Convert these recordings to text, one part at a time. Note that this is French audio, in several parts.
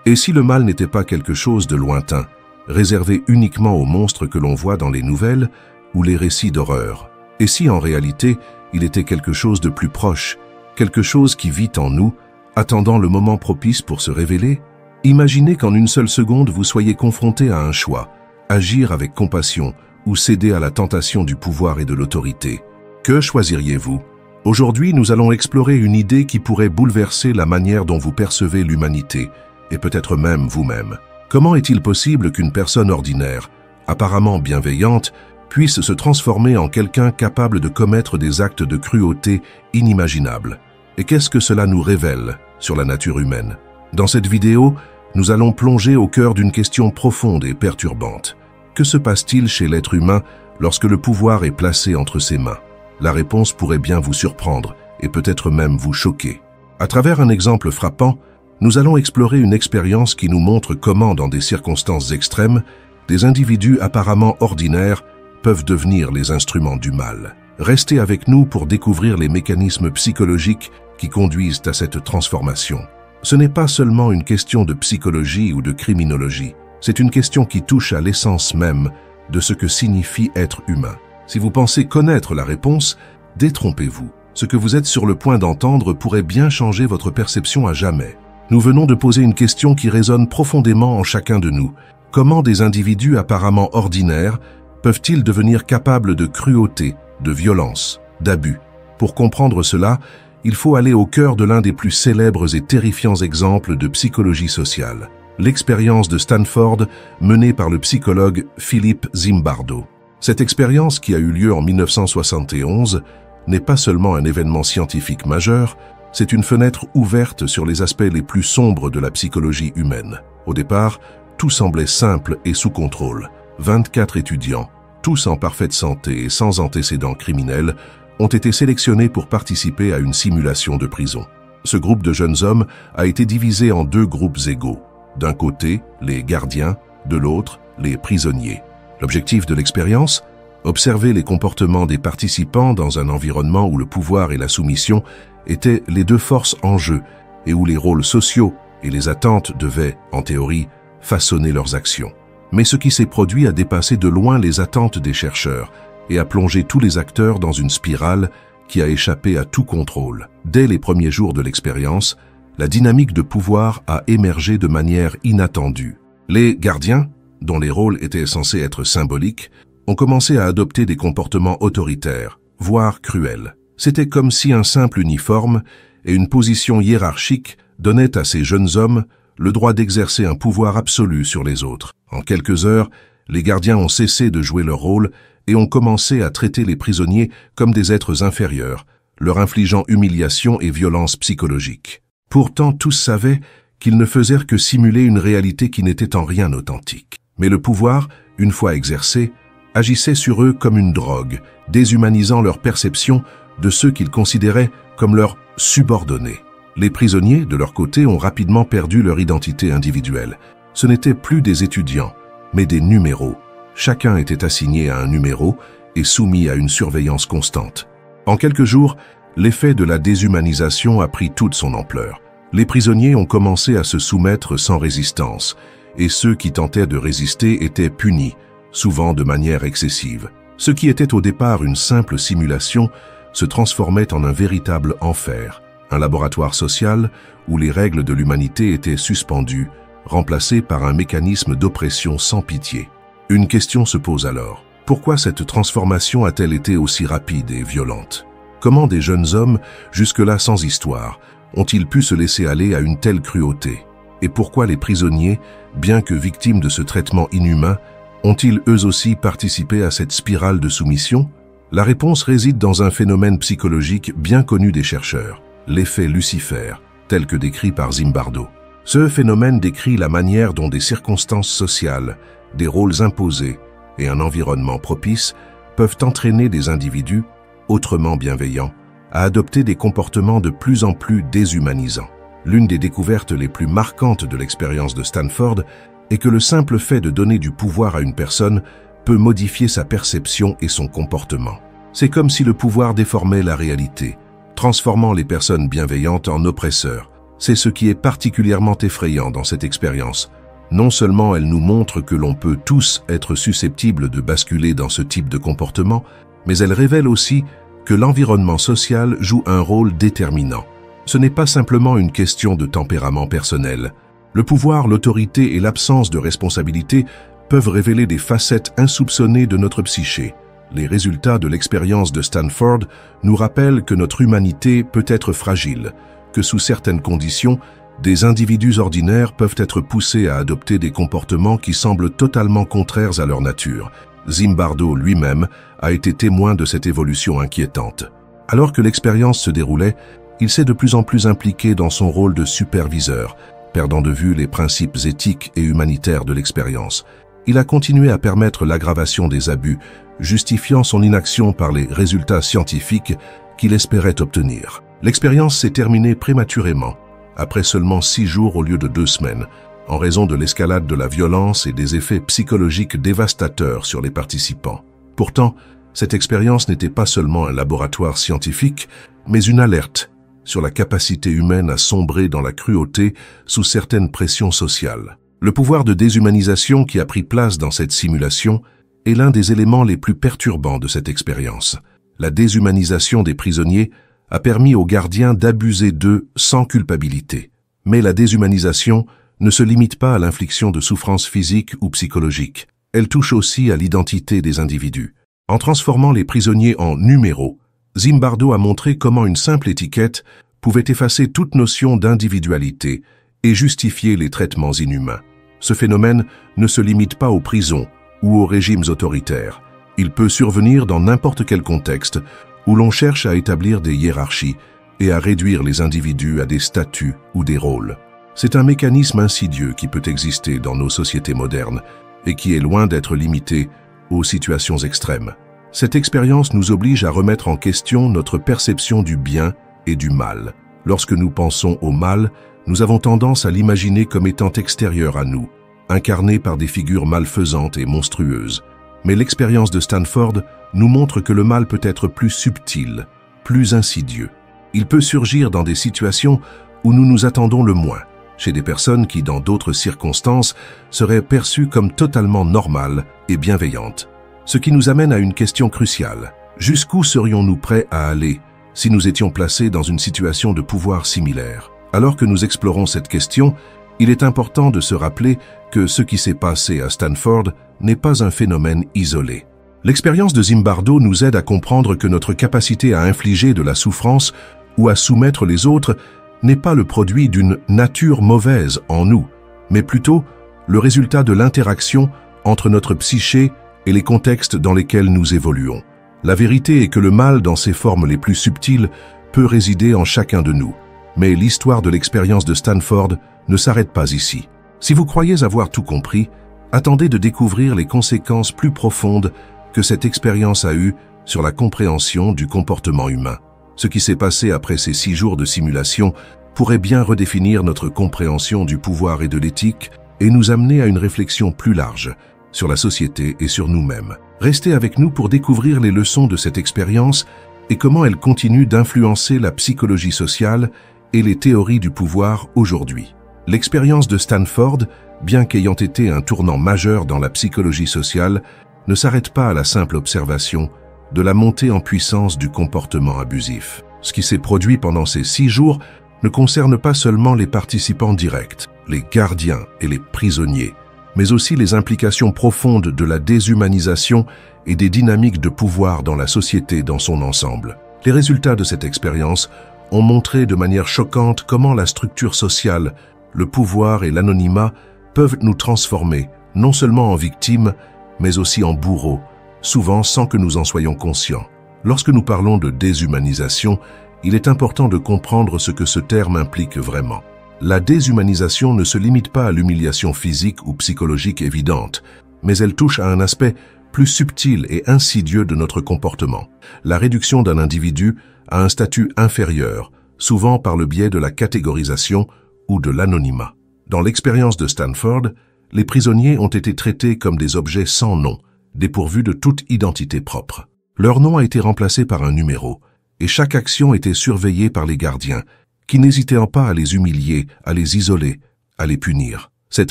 Et si le mal n'était pas quelque chose de lointain, réservé uniquement aux monstres que l'on voit dans les nouvelles ou les récits d'horreur? Et si en réalité, il était quelque chose de plus proche, quelque chose qui vit en nous, attendant le moment propice pour se révéler? Imaginez qu'en une seule seconde, vous soyez confronté à un choix, agir avec compassion ou céder à la tentation du pouvoir et de l'autorité. Que choisiriez-vous? Aujourd'hui, nous allons explorer une idée qui pourrait bouleverser la manière dont vous percevez l'humanité, et peut-être même vous-même. Comment est-il possible qu'une personne ordinaire, apparemment bienveillante, puisse se transformer en quelqu'un capable de commettre des actes de cruauté inimaginables? Et qu'est-ce que cela nous révèle sur la nature humaine? Dans cette vidéo, nous allons plonger au cœur d'une question profonde et perturbante. Que se passe-t-il chez l'être humain lorsque le pouvoir est placé entre ses mains? La réponse pourrait bien vous surprendre et peut-être même vous choquer. À travers un exemple frappant, nous allons explorer une expérience qui nous montre comment, dans des circonstances extrêmes, des individus apparemment ordinaires peuvent devenir les instruments du mal. Restez avec nous pour découvrir les mécanismes psychologiques qui conduisent à cette transformation. Ce n'est pas seulement une question de psychologie ou de criminologie, c'est une question qui touche à l'essence même de ce que signifie être humain. Si vous pensez connaître la réponse, détrompez-vous. Ce que vous êtes sur le point d'entendre pourrait bien changer votre perception à jamais. Nous venons de poser une question qui résonne profondément en chacun de nous. Comment des individus apparemment ordinaires peuvent-ils devenir capables de cruauté, de violence, d'abus? Pour comprendre cela, il faut aller au cœur de l'un des plus célèbres et terrifiants exemples de psychologie sociale, l'expérience de Stanford menée par le psychologue Philip Zimbardo. Cette expérience, qui a eu lieu en 1971, n'est pas seulement un événement scientifique majeur, c'est une fenêtre ouverte sur les aspects les plus sombres de la psychologie humaine. Au départ, tout semblait simple et sous contrôle. 24 étudiants, tous en parfaite santé et sans antécédents criminels, ont été sélectionnés pour participer à une simulation de prison. Ce groupe de jeunes hommes a été divisé en deux groupes égaux. D'un côté, les gardiens, de l'autre, les prisonniers. L'objectif de l'expérience? Observer les comportements des participants dans un environnement où le pouvoir et la soumission étaient les deux forces en jeu et où les rôles sociaux et les attentes devaient, en théorie, façonner leurs actions. Mais ce qui s'est produit a dépassé de loin les attentes des chercheurs et a plongé tous les acteurs dans une spirale qui a échappé à tout contrôle. Dès les premiers jours de l'expérience, la dynamique de pouvoir a émergé de manière inattendue. Les gardiens, dont les rôles étaient censés être symboliques, ont commencé à adopter des comportements autoritaires, voire cruels. C'était comme si un simple uniforme et une position hiérarchique donnaient à ces jeunes hommes le droit d'exercer un pouvoir absolu sur les autres. En quelques heures, les gardiens ont cessé de jouer leur rôle et ont commencé à traiter les prisonniers comme des êtres inférieurs, leur infligeant humiliation et violence psychologique. Pourtant, tous savaient qu'ils ne faisaient que simuler une réalité qui n'était en rien authentique. Mais le pouvoir, une fois exercé, agissait sur eux comme une drogue, déshumanisant leur perception de ceux qu'ils considéraient comme leurs subordonnés. Les prisonniers, de leur côté, ont rapidement perdu leur identité individuelle. Ce n'étaient plus des étudiants, mais des numéros. Chacun était assigné à un numéro et soumis à une surveillance constante. En quelques jours, l'effet de la déshumanisation a pris toute son ampleur. Les prisonniers ont commencé à se soumettre sans résistance, et ceux qui tentaient de résister étaient punis, souvent de manière excessive. Ce qui était au départ une simple simulation se transformait en un véritable enfer, un laboratoire social où les règles de l'humanité étaient suspendues, remplacées par un mécanisme d'oppression sans pitié. Une question se pose alors. Pourquoi cette transformation a-t-elle été aussi rapide et violente? Comment des jeunes hommes, jusque-là sans histoire, ont-ils pu se laisser aller à une telle cruauté? Et pourquoi les prisonniers, bien que victimes de ce traitement inhumain, ont-ils eux aussi participé à cette spirale de soumission? La réponse réside dans un phénomène psychologique bien connu des chercheurs, l'effet Lucifer, tel que décrit par Zimbardo. Ce phénomène décrit la manière dont des circonstances sociales, des rôles imposés et un environnement propice peuvent entraîner des individus, autrement bienveillants, à adopter des comportements de plus en plus déshumanisants. L'une des découvertes les plus marquantes de l'expérience de Stanford est que le simple fait de donner du pouvoir à une personne peut modifier sa perception et son comportement. C'est comme si le pouvoir déformait la réalité, transformant les personnes bienveillantes en oppresseurs, C'est ce qui est particulièrement effrayant dans cette expérience. Non seulement elle nous montre que l'on peut tous être susceptibles de basculer dans ce type de comportement, mais elle révèle aussi que l'environnement social joue un rôle déterminant. Ce n'est pas simplement une question de tempérament personnel. Le pouvoir, l'autorité et l'absence de responsabilité peuvent révéler des facettes insoupçonnées de notre psyché. Les résultats de l'expérience de Stanford nous rappellent que notre humanité peut être fragile, que sous certaines conditions, des individus ordinaires peuvent être poussés à adopter des comportements qui semblent totalement contraires à leur nature. Zimbardo lui-même a été témoin de cette évolution inquiétante. Alors que l'expérience se déroulait, il s'est de plus en plus impliqué dans son rôle de superviseur, perdant de vue les principes éthiques et humanitaires de l'expérience. Il a continué à permettre l'aggravation des abus, justifiant son inaction par les résultats scientifiques qu'il espérait obtenir. L'expérience s'est terminée prématurément, après seulement 6 jours au lieu de 2 semaines, en raison de l'escalade de la violence et des effets psychologiques dévastateurs sur les participants. Pourtant, cette expérience n'était pas seulement un laboratoire scientifique, mais une alerte sur la capacité humaine à sombrer dans la cruauté sous certaines pressions sociales. Le pouvoir de déshumanisation qui a pris place dans cette simulation est l'un des éléments les plus perturbants de cette expérience. La déshumanisation des prisonniers a permis aux gardiens d'abuser d'eux sans culpabilité. Mais la déshumanisation ne se limite pas à l'infliction de souffrances physiques ou psychologiques. Elle touche aussi à l'identité des individus. En transformant les prisonniers en numéros, Zimbardo a montré comment une simple étiquette pouvait effacer toute notion d'individualité et justifier les traitements inhumains. Ce phénomène ne se limite pas aux prisons ou aux régimes autoritaires. Il peut survenir dans n'importe quel contexte où l'on cherche à établir des hiérarchies et à réduire les individus à des statuts ou des rôles. C'est un mécanisme insidieux qui peut exister dans nos sociétés modernes et qui est loin d'être limité aux situations extrêmes. Cette expérience nous oblige à remettre en question notre perception du bien et du mal. Lorsque nous pensons au mal, nous avons tendance à l'imaginer comme étant extérieur à nous, incarné par des figures malfaisantes et monstrueuses. Mais l'expérience de Stanford nous montre que le mal peut être plus subtil, plus insidieux. Il peut surgir dans des situations où nous nous attendons le moins, chez des personnes qui, dans d'autres circonstances, seraient perçues comme totalement normales et bienveillantes. Ce qui nous amène à une question cruciale. Jusqu'où serions-nous prêts à aller si nous étions placés dans une situation de pouvoir similaire? Alors que nous explorons cette question, il est important de se rappeler que ce qui s'est passé à Stanford n'est pas un phénomène isolé. L'expérience de Zimbardo nous aide à comprendre que notre capacité à infliger de la souffrance ou à soumettre les autres n'est pas le produit d'une nature mauvaise en nous, mais plutôt le résultat de l'interaction entre notre psyché et les contextes dans lesquels nous évoluons. La vérité est que le mal, dans ses formes les plus subtiles, peut résider en chacun de nous. Mais l'histoire de l'expérience de Stanford ne s'arrête pas ici. Si vous croyez avoir tout compris, attendez de découvrir les conséquences plus profondes que cette expérience a eues sur la compréhension du comportement humain. Ce qui s'est passé après ces 6 jours de simulation pourrait bien redéfinir notre compréhension du pouvoir et de l'éthique et nous amener à une réflexion plus large sur la société et sur nous-mêmes. Restez avec nous pour découvrir les leçons de cette expérience et comment elle continue d'influencer la psychologie sociale et les théories du pouvoir aujourd'hui. L'expérience de Stanford, bien qu'ayant été un tournant majeur dans la psychologie sociale, ne s'arrête pas à la simple observation de la montée en puissance du comportement abusif. Ce qui s'est produit pendant ces 6 jours ne concerne pas seulement les participants directs, les gardiens et les prisonniers, mais aussi les implications profondes de la déshumanisation et des dynamiques de pouvoir dans la société dans son ensemble. Les résultats de cette expérience ont montré de manière choquante comment la structure sociale, le pouvoir et l'anonymat peuvent nous transformer, non seulement en victimes, mais aussi en bourreaux, souvent sans que nous en soyons conscients. Lorsque nous parlons de déshumanisation, il est important de comprendre ce que ce terme implique vraiment. La déshumanisation ne se limite pas à l'humiliation physique ou psychologique évidente, mais elle touche à un aspect plus subtil et insidieux de notre comportement, la réduction d'un individu à un statut inférieur, souvent par le biais de la catégorisation ou de l'anonymat. Dans l'expérience de Stanford, les prisonniers ont été traités comme des objets sans nom, dépourvus de toute identité propre. Leur nom a été remplacé par un numéro, et chaque action était surveillée par les gardiens, qui n'hésitaient pas à les humilier, à les isoler, à les punir. Cette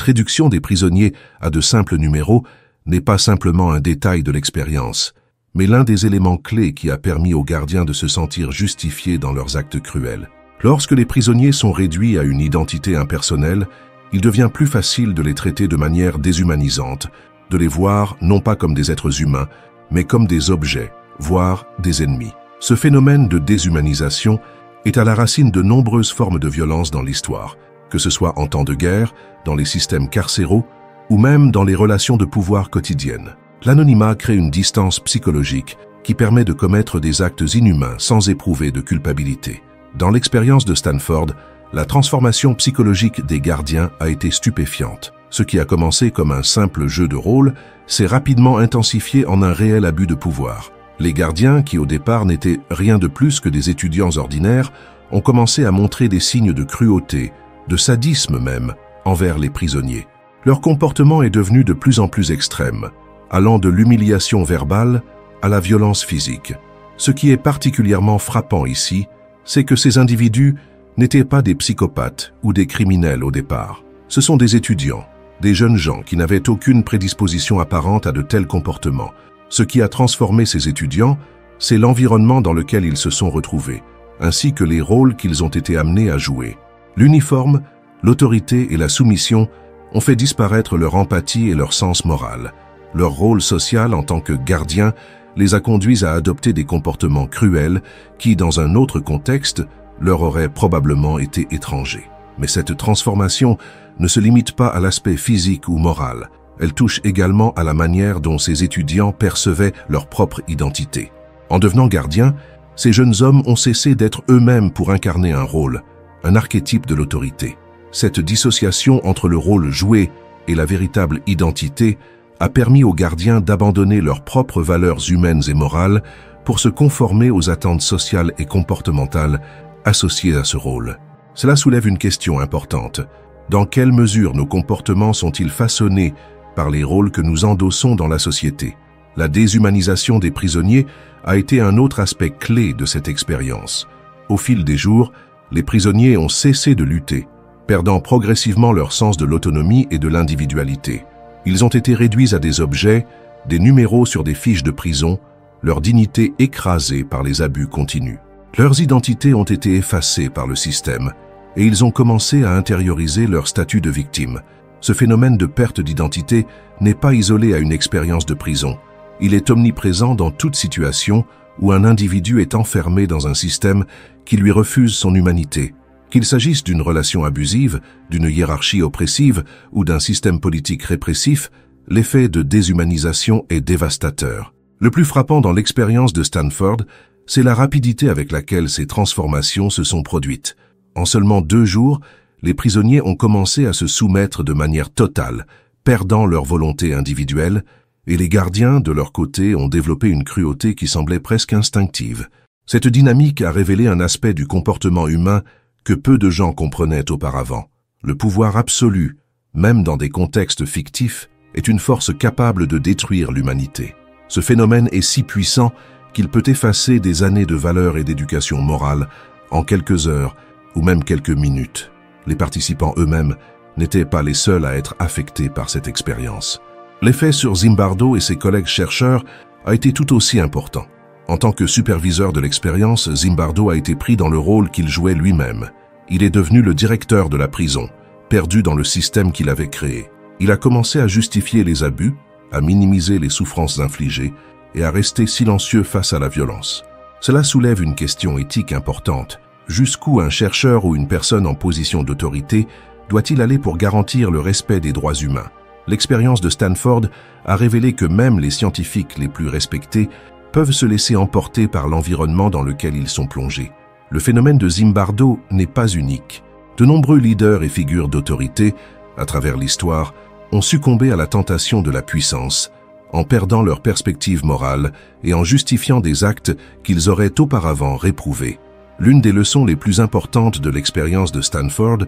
réduction des prisonniers à de simples numéros n'est pas simplement un détail de l'expérience, mais l'un des éléments clés qui a permis aux gardiens de se sentir justifiés dans leurs actes cruels. Lorsque les prisonniers sont réduits à une identité impersonnelle, il devient plus facile de les traiter de manière déshumanisante, de les voir non pas comme des êtres humains, mais comme des objets, voire des ennemis. Ce phénomène de déshumanisation est à la racine de nombreuses formes de violence dans l'histoire, que ce soit en temps de guerre, dans les systèmes carcéraux ou même dans les relations de pouvoir quotidiennes. L'anonymat crée une distance psychologique qui permet de commettre des actes inhumains sans éprouver de culpabilité. Dans l'expérience de Stanford, la transformation psychologique des gardiens a été stupéfiante. Ce qui a commencé comme un simple jeu de rôle s'est rapidement intensifié en un réel abus de pouvoir. Les gardiens, qui au départ n'étaient rien de plus que des étudiants ordinaires, ont commencé à montrer des signes de cruauté, de sadisme même, envers les prisonniers. Leur comportement est devenu de plus en plus extrême, allant de l'humiliation verbale à la violence physique. Ce qui est particulièrement frappant ici, c'est que ces individus n'étaient pas des psychopathes ou des criminels au départ. Ce sont des étudiants, des jeunes gens qui n'avaient aucune prédisposition apparente à de tels comportements. Ce qui a transformé ces étudiants, c'est l'environnement dans lequel ils se sont retrouvés, ainsi que les rôles qu'ils ont été amenés à jouer. L'uniforme, l'autorité et la soumission ont fait disparaître leur empathie et leur sens moral. Leur rôle social en tant que gardien les a conduits à adopter des comportements cruels qui, dans un autre contexte, leur auraient probablement été étrangers. Mais cette transformation ne se limite pas à l'aspect physique ou moral. Elle touche également à la manière dont ces étudiants percevaient leur propre identité. En devenant gardiens, ces jeunes hommes ont cessé d'être eux-mêmes pour incarner un rôle, un archétype de l'autorité. Cette dissociation entre le rôle joué et la véritable identité a permis aux gardiens d'abandonner leurs propres valeurs humaines et morales pour se conformer aux attentes sociales et comportementales associées à ce rôle. Cela soulève une question importante. Dans quelle mesure nos comportements sont-ils façonnés par les rôles que nous endossons dans la société? La déshumanisation des prisonniers a été un autre aspect clé de cette expérience. Au fil des jours, les prisonniers ont cessé de lutter, perdant progressivement leur sens de l'autonomie et de l'individualité. Ils ont été réduits à des objets, des numéros sur des fiches de prison, leur dignité écrasée par les abus continus. Leurs identités ont été effacées par le système et ils ont commencé à intérioriser leur statut de victime. Ce phénomène de perte d'identité n'est pas isolé à une expérience de prison. Il est omniprésent dans toute situation où un individu est enfermé dans un système qui lui refuse son humanité. Qu'il s'agisse d'une relation abusive, d'une hiérarchie oppressive ou d'un système politique répressif, l'effet de déshumanisation est dévastateur. Le plus frappant dans l'expérience de Stanford, c'est la rapidité avec laquelle ces transformations se sont produites. En seulement 2 jours, les prisonniers ont commencé à se soumettre de manière totale, perdant leur volonté individuelle, et les gardiens, de leur côté, ont développé une cruauté qui semblait presque instinctive. Cette dynamique a révélé un aspect du comportement humain que peu de gens comprenaient auparavant. Le pouvoir absolu, même dans des contextes fictifs, est une force capable de détruire l'humanité. Ce phénomène est si puissant qu'il peut effacer des années de valeurs et d'éducation morale en quelques heures ou même quelques minutes. Les participants eux-mêmes n'étaient pas les seuls à être affectés par cette expérience. L'effet sur Zimbardo et ses collègues chercheurs a été tout aussi important. En tant que superviseur de l'expérience, Zimbardo a été pris dans le rôle qu'il jouait lui-même. Il est devenu le directeur de la prison, perdu dans le système qu'il avait créé. Il a commencé à justifier les abus, à minimiser les souffrances infligées et à rester silencieux face à la violence. Cela soulève une question éthique importante. Jusqu'où un chercheur ou une personne en position d'autorité doit-il aller pour garantir le respect des droits humains? L'expérience de Stanford a révélé que même les scientifiques les plus respectés peuvent se laisser emporter par l'environnement dans lequel ils sont plongés. Le phénomène de Zimbardo n'est pas unique. De nombreux leaders et figures d'autorité, à travers l'histoire, ont succombé à la tentation de la puissance, en perdant leur perspective morale et en justifiant des actes qu'ils auraient auparavant réprouvés. L'une des leçons les plus importantes de l'expérience de Stanford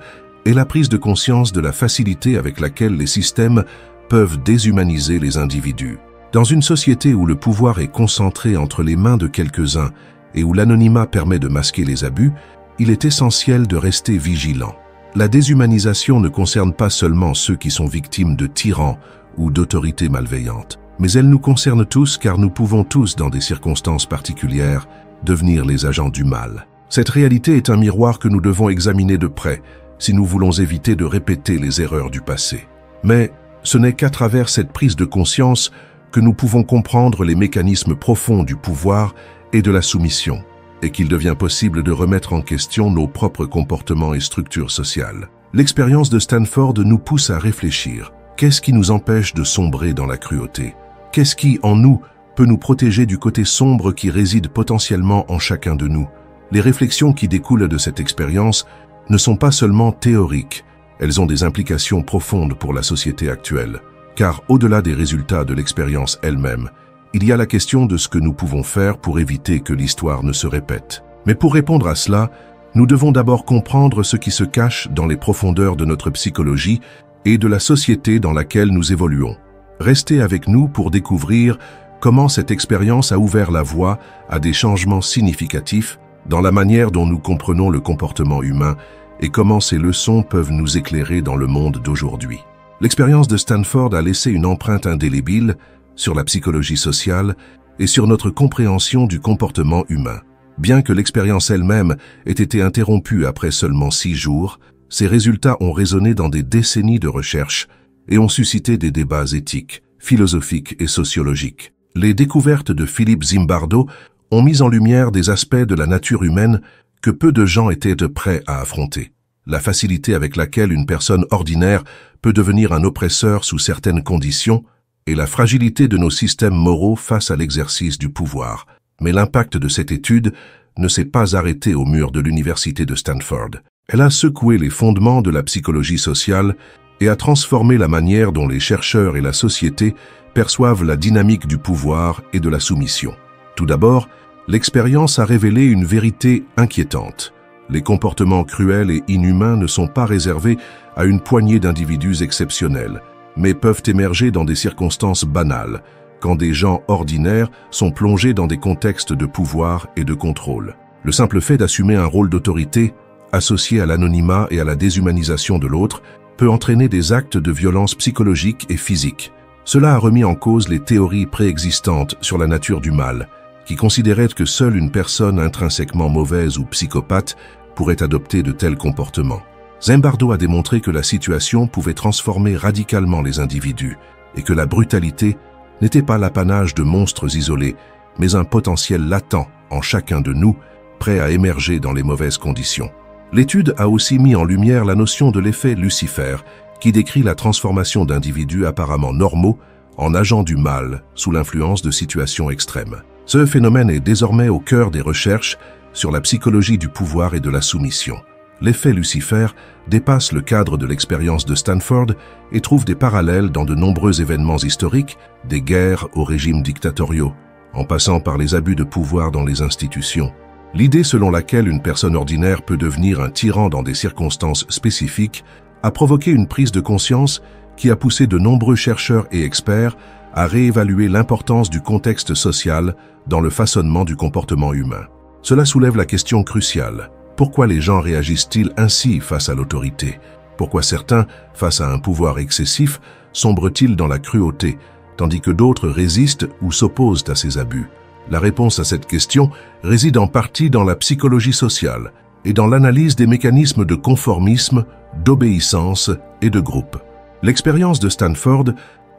est la prise de conscience de la facilité avec laquelle les systèmes peuvent déshumaniser les individus. Dans une société où le pouvoir est concentré entre les mains de quelques-uns et où l'anonymat permet de masquer les abus, il est essentiel de rester vigilant. La déshumanisation ne concerne pas seulement ceux qui sont victimes de tyrans ou d'autorités malveillantes, mais elle nous concerne tous car nous pouvons tous, dans des circonstances particulières, devenir les agents du mal. Cette réalité est un miroir que nous devons examiner de près si nous voulons éviter de répéter les erreurs du passé. Mais ce n'est qu'à travers cette prise de conscience que nous pouvons comprendre les mécanismes profonds du pouvoir et de la soumission, et qu'il devient possible de remettre en question nos propres comportements et structures sociales. L'expérience de Stanford nous pousse à réfléchir. Qu'est-ce qui nous empêche de sombrer dans la cruauté? Qu'est-ce qui, en nous, peut nous protéger du côté sombre qui réside potentiellement en chacun de nous? Les réflexions qui découlent de cette expérience ne sont pas seulement théoriques, elles ont des implications profondes pour la société actuelle. Car au-delà des résultats de l'expérience elle-même, il y a la question de ce que nous pouvons faire pour éviter que l'histoire ne se répète. Mais pour répondre à cela, nous devons d'abord comprendre ce qui se cache dans les profondeurs de notre psychologie et de la société dans laquelle nous évoluons. Restez avec nous pour découvrir comment cette expérience a ouvert la voie à des changements significatifs dans la manière dont nous comprenons le comportement humain et comment ces leçons peuvent nous éclairer dans le monde d'aujourd'hui. L'expérience de Stanford a laissé une empreinte indélébile sur la psychologie sociale et sur notre compréhension du comportement humain. Bien que l'expérience elle-même ait été interrompue après seulement 6 jours, ses résultats ont résonné dans des décennies de recherche et ont suscité des débats éthiques, philosophiques et sociologiques. Les découvertes de Philippe Zimbardo ont mis en lumière des aspects de la nature humaine que peu de gens étaient prêts à affronter. La facilité avec laquelle une personne ordinaire peut devenir un oppresseur sous certaines conditions et la fragilité de nos systèmes moraux face à l'exercice du pouvoir. Mais l'impact de cette étude ne s'est pas arrêté au mur de l'université de Stanford. Elle a secoué les fondements de la psychologie sociale et a transformé la manière dont les chercheurs et la société perçoivent la dynamique du pouvoir et de la soumission. Tout d'abord, l'expérience a révélé une vérité inquiétante. Les comportements cruels et inhumains ne sont pas réservés à une poignée d'individus exceptionnels, mais peuvent émerger dans des circonstances banales, quand des gens ordinaires sont plongés dans des contextes de pouvoir et de contrôle. Le simple fait d'assumer un rôle d'autorité, associé à l'anonymat et à la déshumanisation de l'autre, peut entraîner des actes de violence psychologique et physique. Cela a remis en cause les théories préexistantes sur la nature du mal, qui considéraient que seule une personne intrinsèquement mauvaise ou psychopathe pourrait adopter de tels comportements. Zimbardo a démontré que la situation pouvait transformer radicalement les individus et que la brutalité n'était pas l'apanage de monstres isolés, mais un potentiel latent en chacun de nous, prêt à émerger dans les mauvaises conditions. L'étude a aussi mis en lumière la notion de l'effet Lucifer, qui décrit la transformation d'individus apparemment normaux en agents du mal sous l'influence de situations extrêmes. Ce phénomène est désormais au cœur des recherches sur la psychologie du pouvoir et de la soumission. L'effet Lucifer dépasse le cadre de l'expérience de Stanford et trouve des parallèles dans de nombreux événements historiques, des guerres aux régimes dictatoriaux, en passant par les abus de pouvoir dans les institutions. L'idée selon laquelle une personne ordinaire peut devenir un tyran dans des circonstances spécifiques a provoqué une prise de conscience qui a poussé de nombreux chercheurs et experts à réévaluer l'importance du contexte social dans le façonnement du comportement humain. Cela soulève la question cruciale. Pourquoi les gens réagissent-ils ainsi face à l'autorité? Pourquoi certains, face à un pouvoir excessif, sombrent-ils dans la cruauté, tandis que d'autres résistent ou s'opposent à ces abus? La réponse à cette question réside en partie dans la psychologie sociale et dans l'analyse des mécanismes de conformisme, d'obéissance et de groupe. L'expérience de Stanford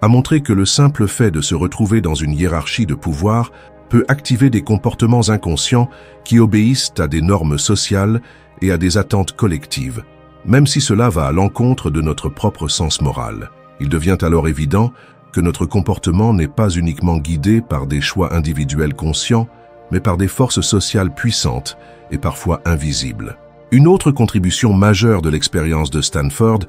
a montré que le simple fait de se retrouver dans une hiérarchie de pouvoir peut activer des comportements inconscients qui obéissent à des normes sociales et à des attentes collectives, même si cela va à l'encontre de notre propre sens moral. Il devient alors évident que notre comportement n'est pas uniquement guidé par des choix individuels conscients, mais par des forces sociales puissantes et parfois invisibles. Une autre contribution majeure de l'expérience de Stanford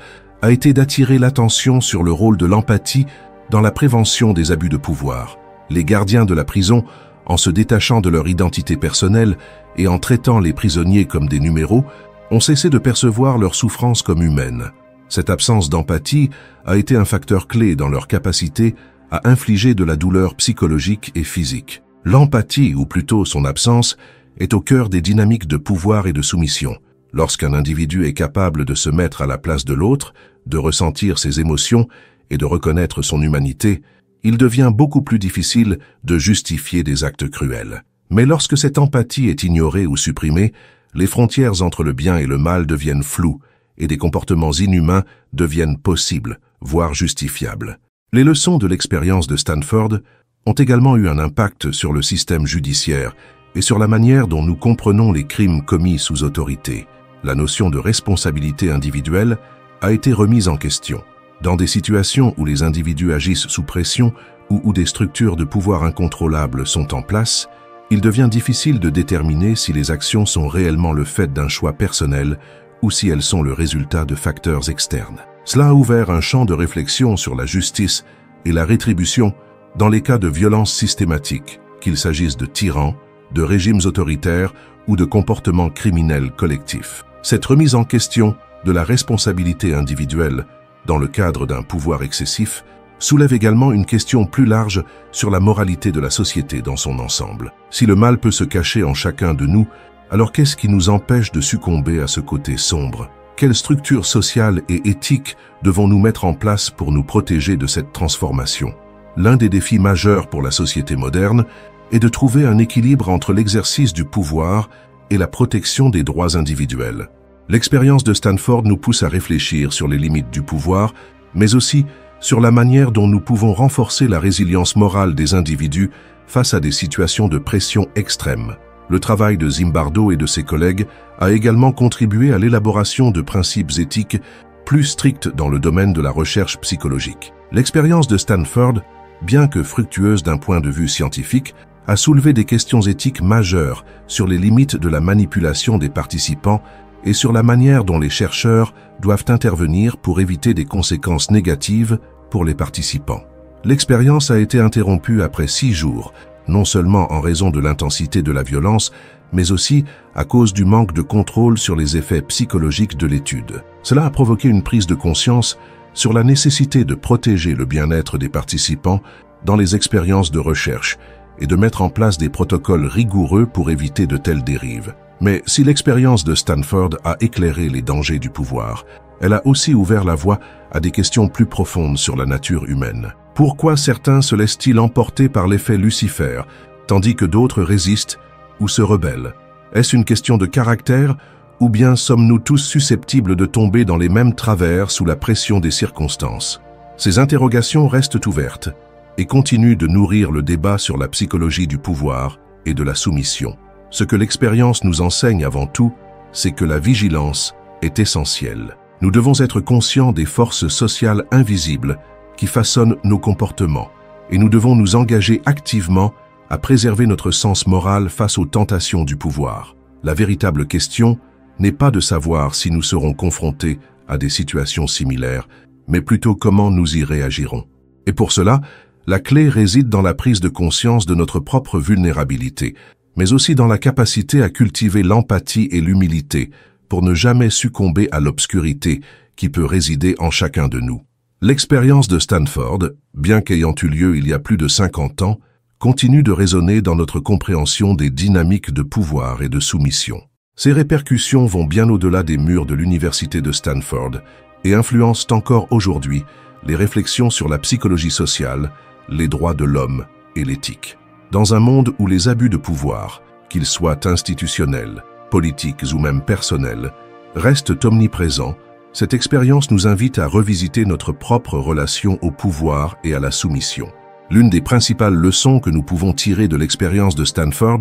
a été d'attirer l'attention sur le rôle de l'empathie dans la prévention des abus de pouvoir. Les gardiens de la prison, en se détachant de leur identité personnelle et en traitant les prisonniers comme des numéros, ont cessé de percevoir leurs souffrances comme humaines. Cette absence d'empathie a été un facteur clé dans leur capacité à infliger de la douleur psychologique et physique. L'empathie, ou plutôt son absence, est au cœur des dynamiques de pouvoir et de soumission. Lorsqu'un individu est capable de se mettre à la place de l'autre, de ressentir ses émotions et de reconnaître son humanité, il devient beaucoup plus difficile de justifier des actes cruels. Mais lorsque cette empathie est ignorée ou supprimée, les frontières entre le bien et le mal deviennent floues et des comportements inhumains deviennent possibles, voire justifiables. Les leçons de l'expérience de Stanford ont également eu un impact sur le système judiciaire et sur la manière dont nous comprenons les crimes commis sous autorité. La notion de responsabilité individuelle a été remise en question. Dans des situations où les individus agissent sous pression ou où des structures de pouvoir incontrôlables sont en place, il devient difficile de déterminer si les actions sont réellement le fait d'un choix personnel ou si elles sont le résultat de facteurs externes. Cela a ouvert un champ de réflexion sur la justice et la rétribution dans les cas de violences systématiques, qu'il s'agisse de tyrans, de régimes autoritaires ou de comportements criminels collectifs. Cette remise en question de la responsabilité individuelle dans le cadre d'un pouvoir excessif soulève également une question plus large sur la moralité de la société dans son ensemble. Si le mal peut se cacher en chacun de nous, alors qu'est-ce qui nous empêche de succomber à ce côté sombre? Quelles structures sociales et éthiques devons-nous mettre en place pour nous protéger de cette transformation? L'un des défis majeurs pour la société moderne est de trouver un équilibre entre l'exercice du pouvoir et la protection des droits individuels. L'expérience de Stanford nous pousse à réfléchir sur les limites du pouvoir, mais aussi sur la manière dont nous pouvons renforcer la résilience morale des individus face à des situations de pression extrême. Le travail de Zimbardo et de ses collègues a également contribué à l'élaboration de principes éthiques plus stricts dans le domaine de la recherche psychologique. L'expérience de Stanford, bien que fructueuse d'un point de vue scientifique, a soulevé des questions éthiques majeures sur les limites de la manipulation des participants et sur la manière dont les chercheurs doivent intervenir pour éviter des conséquences négatives pour les participants. L'expérience a été interrompue après 6 jours, non seulement en raison de l'intensité de la violence, mais aussi à cause du manque de contrôle sur les effets psychologiques de l'étude. Cela a provoqué une prise de conscience sur la nécessité de protéger le bien-être des participants dans les expériences de recherche et de mettre en place des protocoles rigoureux pour éviter de telles dérives. Mais si l'expérience de Stanford a éclairé les dangers du pouvoir, elle a aussi ouvert la voie à des questions plus profondes sur la nature humaine. Pourquoi certains se laissent-ils emporter par l'effet Lucifer, tandis que d'autres résistent ou se rebellent? Est-ce une question de caractère, ou bien sommes-nous tous susceptibles de tomber dans les mêmes travers sous la pression des circonstances? Ces interrogations restent ouvertes et continuent de nourrir le débat sur la psychologie du pouvoir et de la soumission. Ce que l'expérience nous enseigne avant tout, c'est que la vigilance est essentielle. Nous devons être conscients des forces sociales invisibles qui façonnent nos comportements, et nous devons nous engager activement à préserver notre sens moral face aux tentations du pouvoir. La véritable question n'est pas de savoir si nous serons confrontés à des situations similaires, mais plutôt comment nous y réagirons. Et pour cela, la clé réside dans la prise de conscience de notre propre vulnérabilité, mais aussi dans la capacité à cultiver l'empathie et l'humilité pour ne jamais succomber à l'obscurité qui peut résider en chacun de nous. L'expérience de Stanford, bien qu'ayant eu lieu il y a plus de 50 ans, continue de résonner dans notre compréhension des dynamiques de pouvoir et de soumission. Ces répercussions vont bien au-delà des murs de l'université de Stanford et influencent encore aujourd'hui les réflexions sur la psychologie sociale, les droits de l'homme et l'éthique. Dans un monde où les abus de pouvoir, qu'ils soient institutionnels, politiques ou même personnels, restent omniprésents, cette expérience nous invite à revisiter notre propre relation au pouvoir et à la soumission. L'une des principales leçons que nous pouvons tirer de l'expérience de Stanford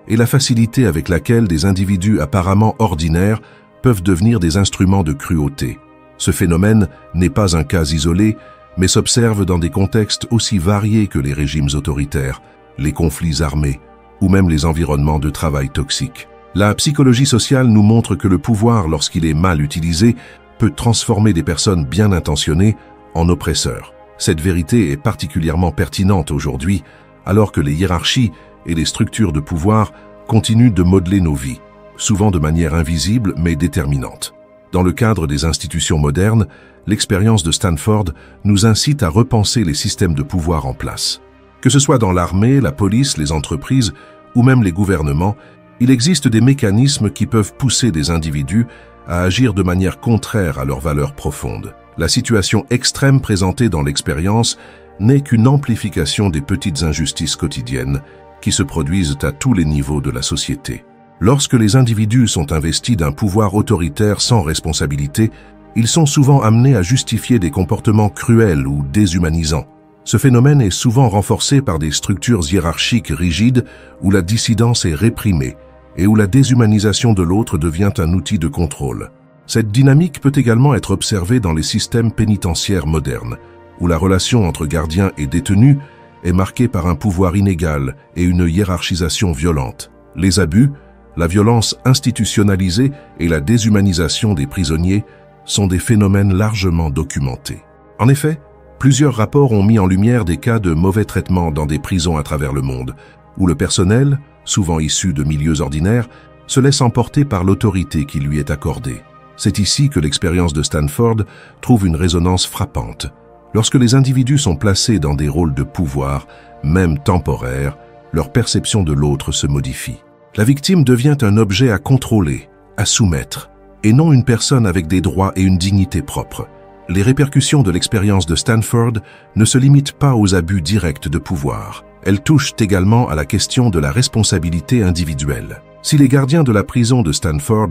est la facilité avec laquelle des individus apparemment ordinaires peuvent devenir des instruments de cruauté. Ce phénomène n'est pas un cas isolé, mais s'observe dans des contextes aussi variés que les régimes autoritaires, les conflits armés ou même les environnements de travail toxiques. La psychologie sociale nous montre que le pouvoir, lorsqu'il est mal utilisé, peut transformer des personnes bien intentionnées en oppresseurs. Cette vérité est particulièrement pertinente aujourd'hui, alors que les hiérarchies et les structures de pouvoir continuent de modeler nos vies, souvent de manière invisible mais déterminante. Dans le cadre des institutions modernes, l'expérience de Stanford nous incite à repenser les systèmes de pouvoir en place. Que ce soit dans l'armée, la police, les entreprises ou même les gouvernements, Il existe des mécanismes qui peuvent pousser des individus à agir de manière contraire à leurs valeurs profondes. La situation extrême présentée dans l'expérience n'est qu'une amplification des petites injustices quotidiennes qui se produisent à tous les niveaux de la société. Lorsque les individus sont investis d'un pouvoir autoritaire sans responsabilité, ils sont souvent amenés à justifier des comportements cruels ou déshumanisants. Ce phénomène est souvent renforcé par des structures hiérarchiques rigides où la dissidence est réprimée et où la déshumanisation de l'autre devient un outil de contrôle. Cette dynamique peut également être observée dans les systèmes pénitentiaires modernes, où la relation entre gardiens et détenus est marquée par un pouvoir inégal et une hiérarchisation violente. Les abus, la violence institutionnalisée et la déshumanisation des prisonniers sont des phénomènes largement documentés. En effet, plusieurs rapports ont mis en lumière des cas de mauvais traitement dans des prisons à travers le monde, où le personnel, souvent issu de milieux ordinaires, se laisse emporter par l'autorité qui lui est accordée. C'est ici que l'expérience de Stanford trouve une résonance frappante. Lorsque les individus sont placés dans des rôles de pouvoir, même temporaires, leur perception de l'autre se modifie. La victime devient un objet à contrôler, à soumettre, et non une personne avec des droits et une dignité propre. Les répercussions de l'expérience de Stanford ne se limitent pas aux abus directs de pouvoir. Elles touchent également à la question de la responsabilité individuelle. Si les gardiens de la prison de Stanford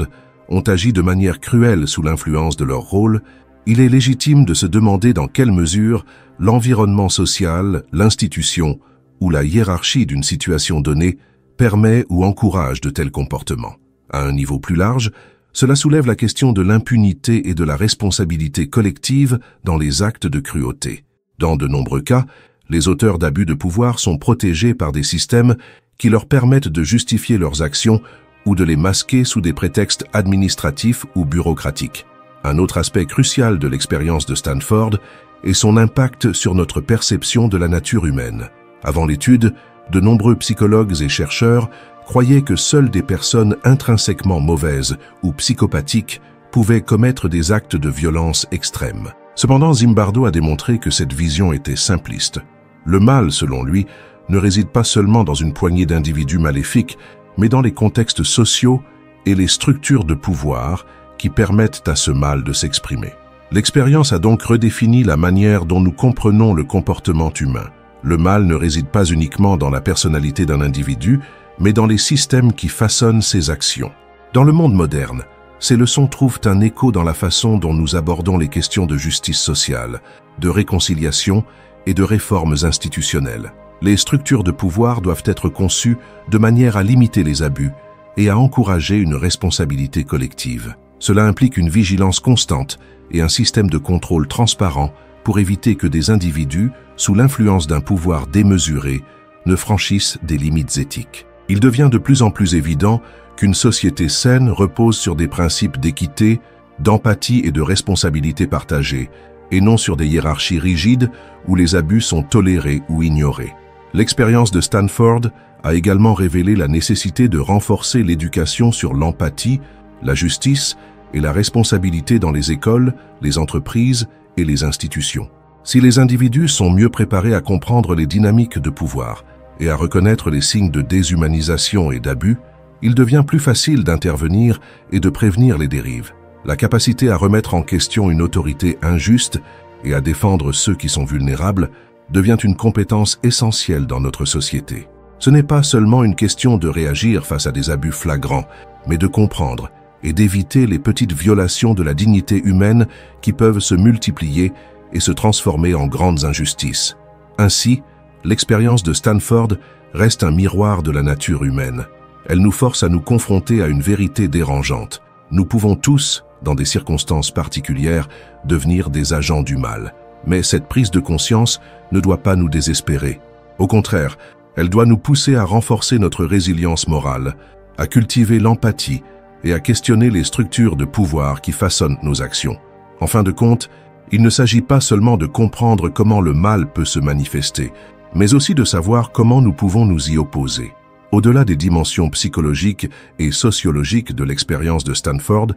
ont agi de manière cruelle sous l'influence de leur rôle, il est légitime de se demander dans quelle mesure l'environnement social, l'institution ou la hiérarchie d'une situation donnée permet ou encourage de tels comportements. À un niveau plus large, cela soulève la question de l'impunité et de la responsabilité collective dans les actes de cruauté. Dans de nombreux cas, les auteurs d'abus de pouvoir sont protégés par des systèmes qui leur permettent de justifier leurs actions ou de les masquer sous des prétextes administratifs ou bureaucratiques. Un autre aspect crucial de l'expérience de Stanford est son impact sur notre perception de la nature humaine. Avant l'étude, de nombreux psychologues et chercheurs croyaient que seules des personnes intrinsèquement mauvaises ou psychopathiques pouvaient commettre des actes de violence extrême. Cependant, Zimbardo a démontré que cette vision était simpliste. Le mal, selon lui, ne réside pas seulement dans une poignée d'individus maléfiques, mais dans les contextes sociaux et les structures de pouvoir qui permettent à ce mal de s'exprimer. L'expérience a donc redéfini la manière dont nous comprenons le comportement humain. Le mal ne réside pas uniquement dans la personnalité d'un individu, mais dans les systèmes qui façonnent ses actions. Dans le monde moderne, ces leçons trouvent un écho dans la façon dont nous abordons les questions de justice sociale, de réconciliation et de réformes institutionnelles. Les structures de pouvoir doivent être conçues de manière à limiter les abus et à encourager une responsabilité collective. Cela implique une vigilance constante et un système de contrôle transparent pour éviter que des individus, sous l'influence d'un pouvoir démesuré, ne franchissent des limites éthiques. Il devient de plus en plus évident qu'une société saine repose sur des principes d'équité, d'empathie et de responsabilité partagée, et non sur des hiérarchies rigides où les abus sont tolérés ou ignorés. L'expérience de Stanford a également révélé la nécessité de renforcer l'éducation sur l'empathie, la justice et la responsabilité dans les écoles, les entreprises et les institutions. Si les individus sont mieux préparés à comprendre les dynamiques de pouvoir et à reconnaître les signes de déshumanisation et d'abus, il devient plus facile d'intervenir et de prévenir les dérives. La capacité à remettre en question une autorité injuste et à défendre ceux qui sont vulnérables devient une compétence essentielle dans notre société. Ce n'est pas seulement une question de réagir face à des abus flagrants, mais de comprendre et d'éviter les petites violations de la dignité humaine qui peuvent se multiplier et se transformer en grandes injustices. Ainsi, l'expérience de Stanford reste un miroir de la nature humaine. Elle nous force à nous confronter à une vérité dérangeante. Nous pouvons tous, dans des circonstances particulières, devenir des agents du mal. Mais cette prise de conscience ne doit pas nous désespérer. Au contraire, elle doit nous pousser à renforcer notre résilience morale, à cultiver l'empathie et à questionner les structures de pouvoir qui façonnent nos actions. En fin de compte, il ne s'agit pas seulement de comprendre comment le mal peut se manifester, mais aussi de savoir comment nous pouvons nous y opposer. Au-delà des dimensions psychologiques et sociologiques de l'expérience de Stanford,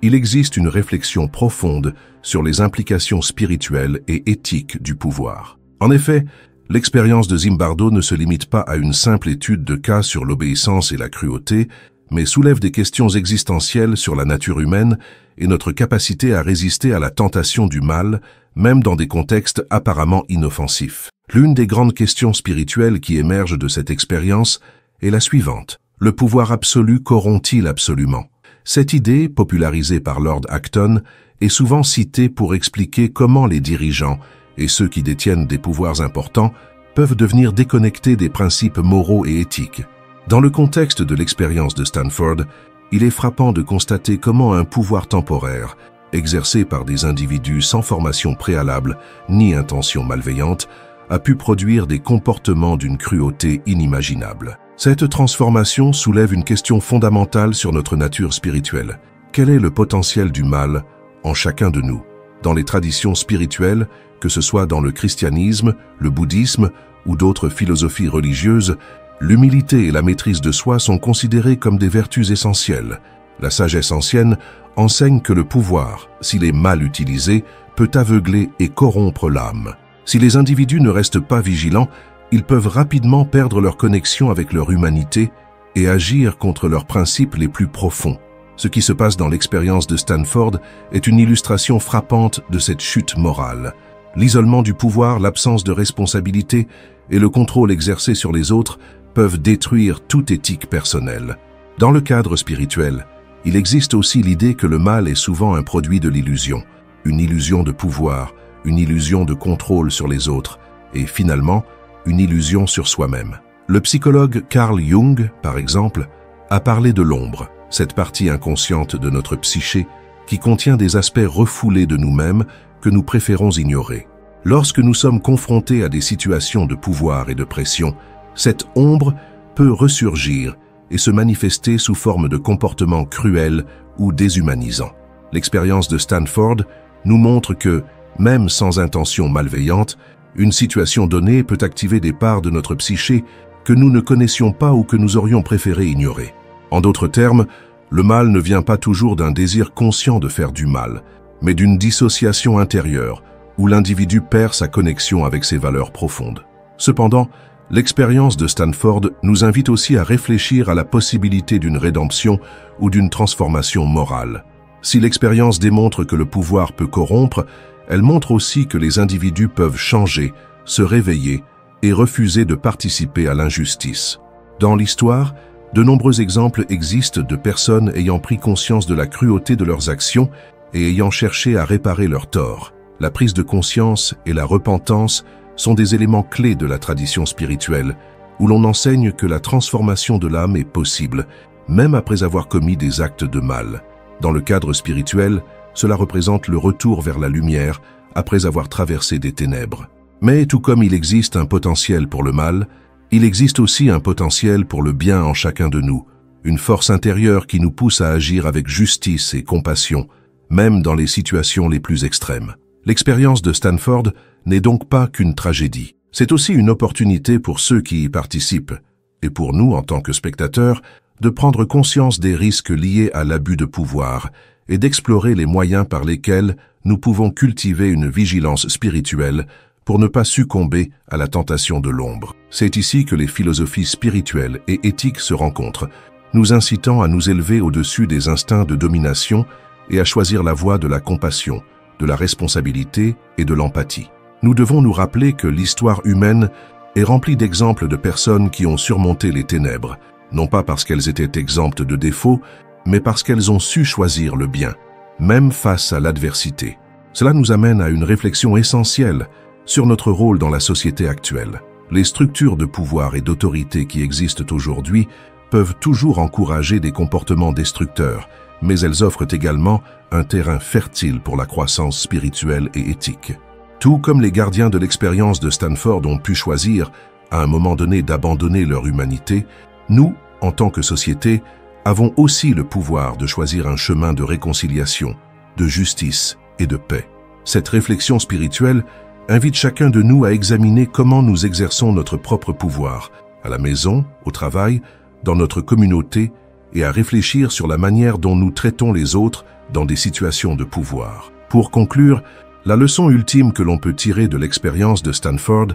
il existe une réflexion profonde sur les implications spirituelles et éthiques du pouvoir. En effet, l'expérience de Zimbardo ne se limite pas à une simple étude de cas sur l'obéissance et la cruauté, mais soulève des questions existentielles sur la nature humaine et notre capacité à résister à la tentation du mal, même dans des contextes apparemment inoffensifs. L'une des grandes questions spirituelles qui émergent de cette expérience est la suivante. Le pouvoir absolu corrompt-il absolument? Cette idée, popularisée par Lord Acton, est souvent citée pour expliquer comment les dirigeants et ceux qui détiennent des pouvoirs importants peuvent devenir déconnectés des principes moraux et éthiques. Dans le contexte de l'expérience de Stanford, il est frappant de constater comment un pouvoir temporaire, exercé par des individus sans formation préalable ni intention malveillante, a pu produire des comportements d'une cruauté inimaginable. Cette transformation soulève une question fondamentale sur notre nature spirituelle. Quel est le potentiel du mal en chacun de nous? Dans les traditions spirituelles, que ce soit dans le christianisme, le bouddhisme ou d'autres philosophies religieuses, l'humilité et la maîtrise de soi sont considérées comme des vertus essentielles. La sagesse ancienne enseigne que le pouvoir, s'il est mal utilisé, peut aveugler et corrompre l'âme. Si les individus ne restent pas vigilants, ils peuvent rapidement perdre leur connexion avec leur humanité et agir contre leurs principes les plus profonds. Ce qui se passe dans l'expérience de Stanford est une illustration frappante de cette chute morale. L'isolement du pouvoir, l'absence de responsabilité et le contrôle exercé sur les autres peuvent détruire toute éthique personnelle. Dans le cadre spirituel, il existe aussi l'idée que le mal est souvent un produit de l'illusion, une illusion de pouvoir, une illusion de contrôle sur les autres et finalement, une illusion sur soi-même. Le psychologue Carl Jung, par exemple, a parlé de l'ombre, cette partie inconsciente de notre psyché qui contient des aspects refoulés de nous-mêmes que nous préférons ignorer. Lorsque nous sommes confrontés à des situations de pouvoir et de pression, cette ombre peut ressurgir et se manifester sous forme de comportements cruels ou déshumanisants. L'expérience de Stanford nous montre que, même sans intention malveillante, une situation donnée peut activer des parts de notre psyché que nous ne connaissions pas ou que nous aurions préféré ignorer. En d'autres termes, le mal ne vient pas toujours d'un désir conscient de faire du mal, mais d'une dissociation intérieure où l'individu perd sa connexion avec ses valeurs profondes. Cependant, l'expérience de Stanford nous invite aussi à réfléchir à la possibilité d'une rédemption ou d'une transformation morale. Si l'expérience démontre que le pouvoir peut corrompre, elle montre aussi que les individus peuvent changer, se réveiller et refuser de participer à l'injustice. Dans l'histoire, de nombreux exemples existent de personnes ayant pris conscience de la cruauté de leurs actions et ayant cherché à réparer leurs torts. La prise de conscience et la repentance sont des éléments clés de la tradition spirituelle, où l'on enseigne que la transformation de l'âme est possible, même après avoir commis des actes de mal. Dans le cadre spirituel, cela représente le retour vers la lumière après avoir traversé des ténèbres. Mais tout comme il existe un potentiel pour le mal, il existe aussi un potentiel pour le bien en chacun de nous, une force intérieure qui nous pousse à agir avec justice et compassion, même dans les situations les plus extrêmes. L'expérience de Stanford n'est donc pas qu'une tragédie. C'est aussi une opportunité pour ceux qui y participent, et pour nous en tant que spectateurs, de prendre conscience des risques liés à l'abus de pouvoir et d'explorer les moyens par lesquels nous pouvons cultiver une vigilance spirituelle pour ne pas succomber à la tentation de l'ombre. C'est ici que les philosophies spirituelles et éthiques se rencontrent, nous incitant à nous élever au-dessus des instincts de domination et à choisir la voie de la compassion, de la responsabilité et de l'empathie. Nous devons nous rappeler que l'histoire humaine est remplie d'exemples de personnes qui ont surmonté les ténèbres, non pas parce qu'elles étaient exemptes de défauts, mais parce qu'elles ont su choisir le bien, même face à l'adversité. Cela nous amène à une réflexion essentielle sur notre rôle dans la société actuelle. Les structures de pouvoir et d'autorité qui existent aujourd'hui peuvent toujours encourager des comportements destructeurs, mais elles offrent également un terrain fertile pour la croissance spirituelle et éthique. Tout comme les gardiens de l'expérience de Stanford ont pu choisir, à un moment donné, d'abandonner leur humanité, nous, en tant que société, avons aussi le pouvoir de choisir un chemin de réconciliation, de justice et de paix. Cette réflexion spirituelle invite chacun de nous à examiner comment nous exerçons notre propre pouvoir, à la maison, au travail, dans notre communauté, et à réfléchir sur la manière dont nous traitons les autres dans des situations de pouvoir. Pour conclure, la leçon ultime que l'on peut tirer de l'expérience de Stanford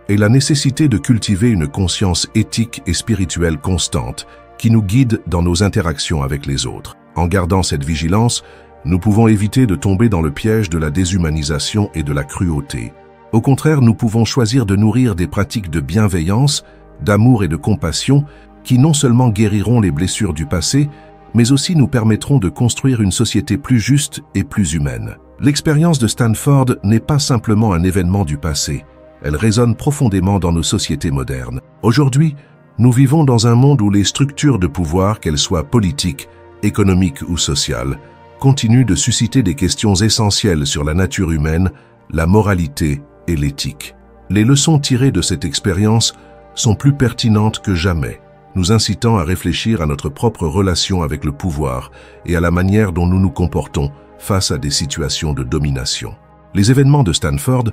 est la nécessité de cultiver une conscience éthique et spirituelle constante qui nous guide dans nos interactions avec les autres. En gardant cette vigilance, nous pouvons éviter de tomber dans le piège de la déshumanisation et de la cruauté. Au contraire, nous pouvons choisir de nourrir des pratiques de bienveillance, d'amour et de compassion qui non seulement guériront les blessures du passé, mais aussi nous permettront de construire une société plus juste et plus humaine. L'expérience de Stanford n'est pas simplement un événement du passé, elle résonne profondément dans nos sociétés modernes. Aujourd'hui, nous vivons dans un monde où les structures de pouvoir, qu'elles soient politiques, économiques ou sociales, continuent de susciter des questions essentielles sur la nature humaine, la moralité et l'éthique. Les leçons tirées de cette expérience sont plus pertinentes que jamais, nous incitant à réfléchir à notre propre relation avec le pouvoir et à la manière dont nous nous comportons face à des situations de domination. Les événements de Stanford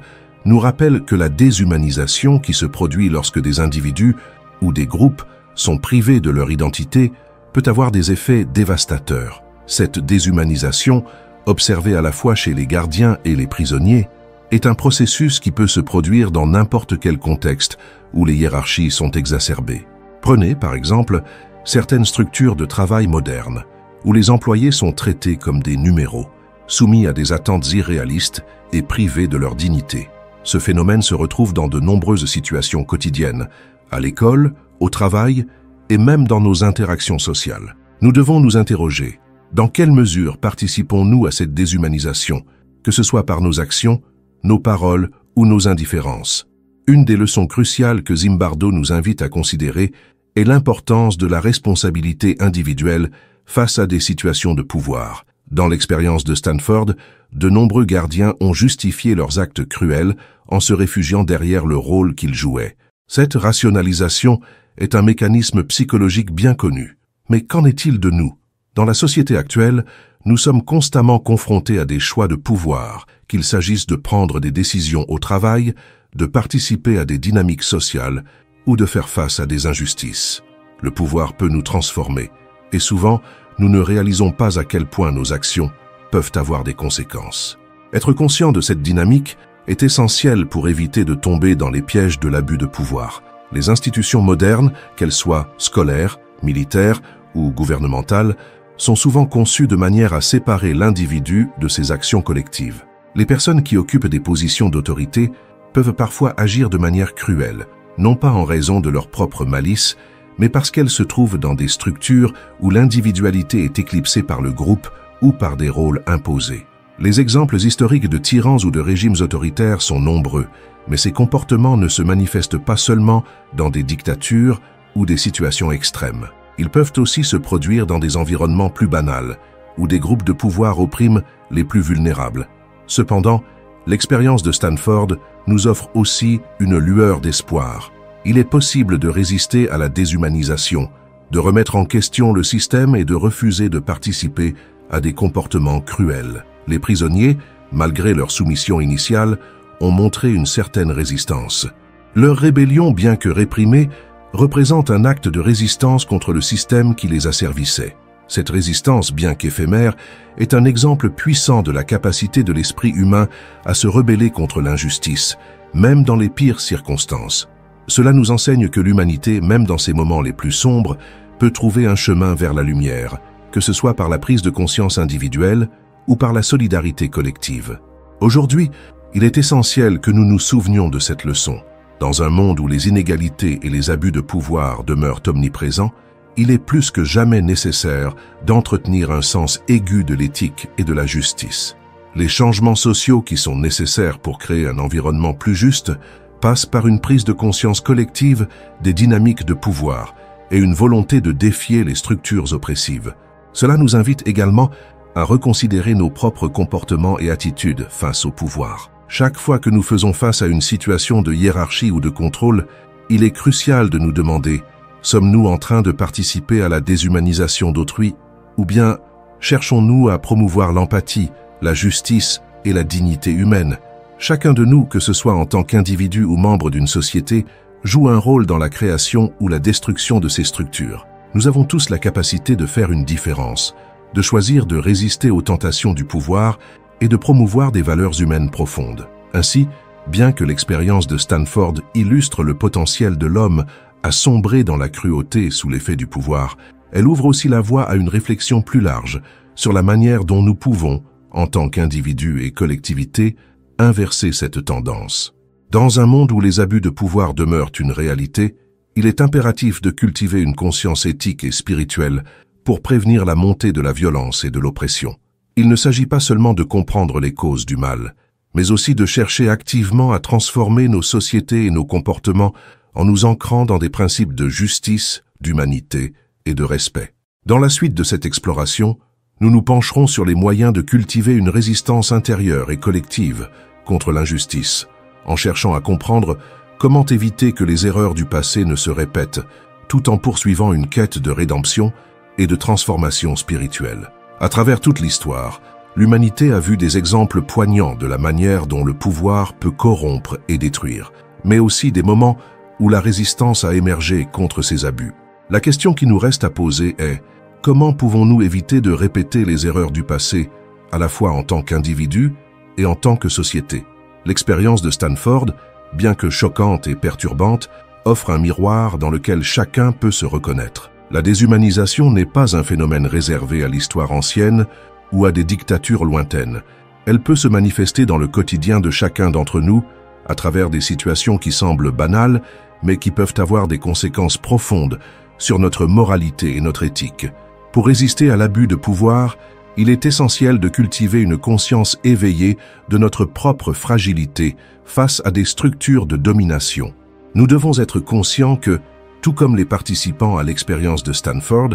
nous rappellent que la déshumanisation qui se produit lorsque des individus ou des groupes sont privés de leur identité peut avoir des effets dévastateurs. Cette déshumanisation, observée à la fois chez les gardiens et les prisonniers, est un processus qui peut se produire dans n'importe quel contexte où les hiérarchies sont exacerbées. Prenez, par exemple, certaines structures de travail modernes, où les employés sont traités comme des numéros, soumis à des attentes irréalistes et privés de leur dignité. Ce phénomène se retrouve dans de nombreuses situations quotidiennes, à l'école, au travail et même dans nos interactions sociales. Nous devons nous interroger, dans quelle mesure participons-nous à cette déshumanisation, que ce soit par nos actions, nos paroles ou nos indifférences? Une des leçons cruciales que Zimbardo nous invite à considérer est l'importance de la responsabilité individuelle face à des situations de pouvoir. Dans l'expérience de Stanford, de nombreux gardiens ont justifié leurs actes cruels en se réfugiant derrière le rôle qu'ils jouaient. Cette rationalisation est un mécanisme psychologique bien connu. Mais qu'en est-il de nous? Dans la société actuelle, nous sommes constamment confrontés à des choix de pouvoir, qu'il s'agisse de prendre des décisions au travail, de participer à des dynamiques sociales ou de faire face à des injustices. Le pouvoir peut nous transformer, et souvent, nous ne réalisons pas à quel point nos actions peuvent avoir des conséquences. Être conscient de cette dynamique est essentiel pour éviter de tomber dans les pièges de l'abus de pouvoir. Les institutions modernes, qu'elles soient scolaires, militaires ou gouvernementales, sont souvent conçues de manière à séparer l'individu de ses actions collectives. Les personnes qui occupent des positions d'autorité peuvent parfois agir de manière cruelle, non pas en raison de leur propre malice, mais parce qu'elles se trouvent dans des structures où l'individualité est éclipsée par le groupe ou par des rôles imposés. Les exemples historiques de tyrans ou de régimes autoritaires sont nombreux, mais ces comportements ne se manifestent pas seulement dans des dictatures ou des situations extrêmes. Ils peuvent aussi se produire dans des environnements plus banals, où des groupes de pouvoir oppriment les plus vulnérables. Cependant, l'expérience de Stanford nous offre aussi une lueur d'espoir. Il est possible de résister à la déshumanisation, de remettre en question le système et de refuser de participer à des comportements cruels. Les prisonniers, malgré leur soumission initiale, ont montré une certaine résistance. Leur rébellion, bien que réprimée, représente un acte de résistance contre le système qui les asservissait. Cette résistance, bien qu'éphémère, est un exemple puissant de la capacité de l'esprit humain à se rebeller contre l'injustice, même dans les pires circonstances. Cela nous enseigne que l'humanité, même dans ses moments les plus sombres, peut trouver un chemin vers la lumière, que ce soit par la prise de conscience individuelle ou par la solidarité collective. Aujourd'hui, il est essentiel que nous nous souvenions de cette leçon. Dans un monde où les inégalités et les abus de pouvoir demeurent omniprésents, il est plus que jamais nécessaire d'entretenir un sens aigu de l'éthique et de la justice. Les changements sociaux qui sont nécessaires pour créer un environnement plus juste passent par une prise de conscience collective des dynamiques de pouvoir et une volonté de défier les structures oppressives. Cela nous invite également à reconsidérer nos propres comportements et attitudes face au pouvoir. Chaque fois que nous faisons face à une situation de hiérarchie ou de contrôle, il est crucial de nous demander: sommes-nous en train de participer à la déshumanisation d'autrui, ou bien cherchons-nous à promouvoir l'empathie, la justice et la dignité humaine? Chacun de nous, que ce soit en tant qu'individu ou membre d'une société, joue un rôle dans la création ou la destruction de ces structures. Nous avons tous la capacité de faire une différence, de choisir de résister aux tentations du pouvoir et de promouvoir des valeurs humaines profondes. Ainsi, bien que l'expérience de Stanford illustre le potentiel de l'homme à sombrer dans la cruauté sous l'effet du pouvoir, elle ouvre aussi la voie à une réflexion plus large sur la manière dont nous pouvons, en tant qu'individus et collectivités, inverser cette tendance. Dans un monde où les abus de pouvoir demeurent une réalité, il est impératif de cultiver une conscience éthique et spirituelle pour prévenir la montée de la violence et de l'oppression. Il ne s'agit pas seulement de comprendre les causes du mal, mais aussi de chercher activement à transformer nos sociétés et nos comportements en nous ancrant dans des principes de justice, d'humanité et de respect. Dans la suite de cette exploration, nous nous pencherons sur les moyens de cultiver une résistance intérieure et collective contre l'injustice, en cherchant à comprendre comment éviter que les erreurs du passé ne se répètent, tout en poursuivant une quête de rédemption et de transformation spirituelle. À travers toute l'histoire, l'humanité a vu des exemples poignants de la manière dont le pouvoir peut corrompre et détruire, mais aussi des moments où la résistance a émergé contre ces abus. La question qui nous reste à poser est: comment pouvons-nous éviter de répéter les erreurs du passé, à la fois en tant qu'individu et en tant que société? L'expérience de Stanford, bien que choquante et perturbante, offre un miroir dans lequel chacun peut se reconnaître. La déshumanisation n'est pas un phénomène réservé à l'histoire ancienne ou à des dictatures lointaines. Elle peut se manifester dans le quotidien de chacun d'entre nous, à travers des situations qui semblent banales, mais qui peuvent avoir des conséquences profondes sur notre moralité et notre éthique. Pour résister à l'abus de pouvoir, il est essentiel de cultiver une conscience éveillée de notre propre fragilité face à des structures de domination. Nous devons être conscients que, tout comme les participants à l'expérience de Stanford,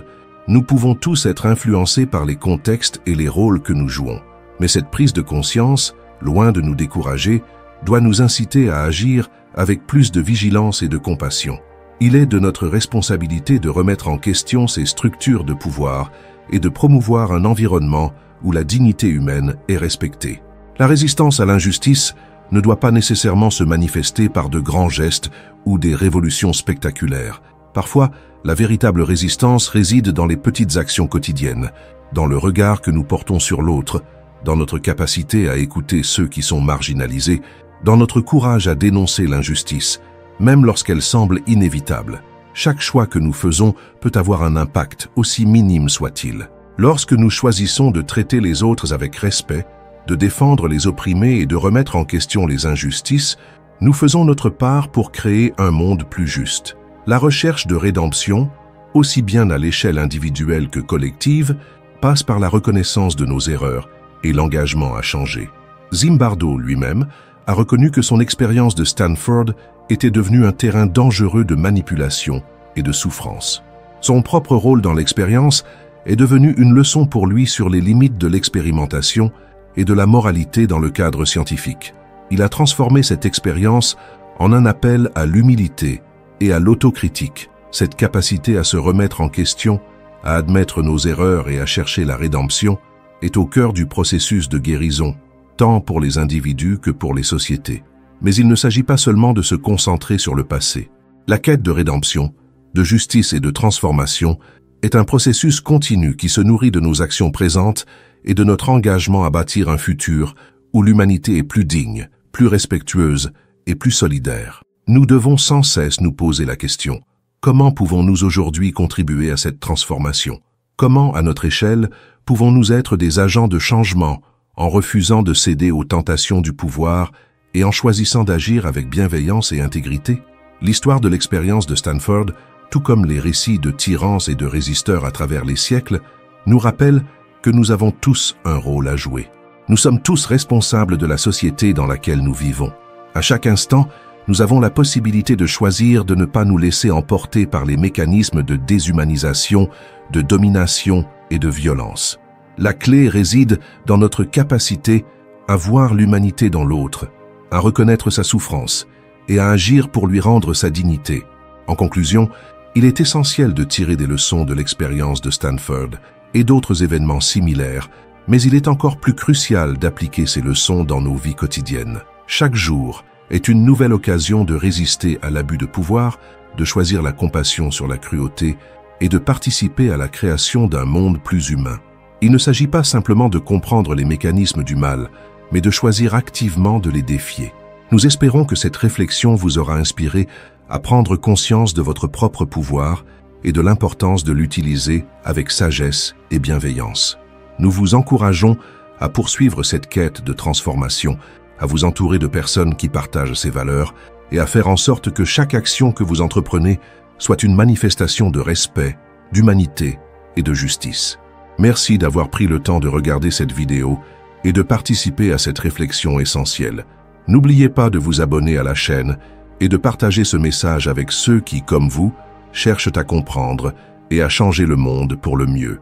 nous pouvons tous être influencés par les contextes et les rôles que nous jouons. Mais cette prise de conscience, loin de nous décourager, doit nous inciter à agir avec plus de vigilance et de compassion. Il est de notre responsabilité de remettre en question ces structures de pouvoir et de promouvoir un environnement où la dignité humaine est respectée. La résistance à l'injustice ne doit pas nécessairement se manifester par de grands gestes ou des révolutions spectaculaires. Parfois, la véritable résistance réside dans les petites actions quotidiennes, dans le regard que nous portons sur l'autre, dans notre capacité à écouter ceux qui sont marginalisés, dans notre courage à dénoncer l'injustice, même lorsqu'elle semble inévitable. Chaque choix que nous faisons peut avoir un impact, aussi minime soit-il. Lorsque nous choisissons de traiter les autres avec respect, de défendre les opprimés et de remettre en question les injustices, nous faisons notre part pour créer un monde plus juste. La recherche de rédemption, aussi bien à l'échelle individuelle que collective, passe par la reconnaissance de nos erreurs et l'engagement à changer. Zimbardo lui-même a reconnu que son expérience de Stanford était devenue un terrain dangereux de manipulation et de souffrance. Son propre rôle dans l'expérience est devenu une leçon pour lui sur les limites de l'expérimentation et de la moralité dans le cadre scientifique. Il a transformé cette expérience en un appel à l'humilité et à l'autocritique, cette capacité à se remettre en question, à admettre nos erreurs et à chercher la rédemption, est au cœur du processus de guérison, tant pour les individus que pour les sociétés. Mais il ne s'agit pas seulement de se concentrer sur le passé. La quête de rédemption, de justice et de transformation est un processus continu qui se nourrit de nos actions présentes et de notre engagement à bâtir un futur où l'humanité est plus digne, plus respectueuse et plus solidaire. Nous devons sans cesse nous poser la question: comment pouvons-nous aujourd'hui contribuer à cette transformation? Comment, à notre échelle, pouvons-nous être des agents de changement en refusant de céder aux tentations du pouvoir et en choisissant d'agir avec bienveillance et intégrité? L'histoire de l'expérience de Stanford, tout comme les récits de tyrans et de résisteurs à travers les siècles, nous rappelle que nous avons tous un rôle à jouer. Nous sommes tous responsables de la société dans laquelle nous vivons. À chaque instant, nous avons la possibilité de choisir de ne pas nous laisser emporter par les mécanismes de déshumanisation, de domination et de violence. La clé réside dans notre capacité à voir l'humanité dans l'autre, à reconnaître sa souffrance et à agir pour lui rendre sa dignité. En conclusion, il est essentiel de tirer des leçons de l'expérience de Stanford et d'autres événements similaires, mais il est encore plus crucial d'appliquer ces leçons dans nos vies quotidiennes. Chaque jour est une nouvelle occasion de résister à l'abus de pouvoir, de choisir la compassion sur la cruauté et de participer à la création d'un monde plus humain. Il ne s'agit pas simplement de comprendre les mécanismes du mal, mais de choisir activement de les défier. Nous espérons que cette réflexion vous aura inspiré à prendre conscience de votre propre pouvoir et de l'importance de l'utiliser avec sagesse et bienveillance. Nous vous encourageons à poursuivre cette quête de transformation, à vous entourer de personnes qui partagent ces valeurs et à faire en sorte que chaque action que vous entreprenez soit une manifestation de respect, d'humanité et de justice. Merci d'avoir pris le temps de regarder cette vidéo et de participer à cette réflexion essentielle. N'oubliez pas de vous abonner à la chaîne et de partager ce message avec ceux qui, comme vous, cherchent à comprendre et à changer le monde pour le mieux.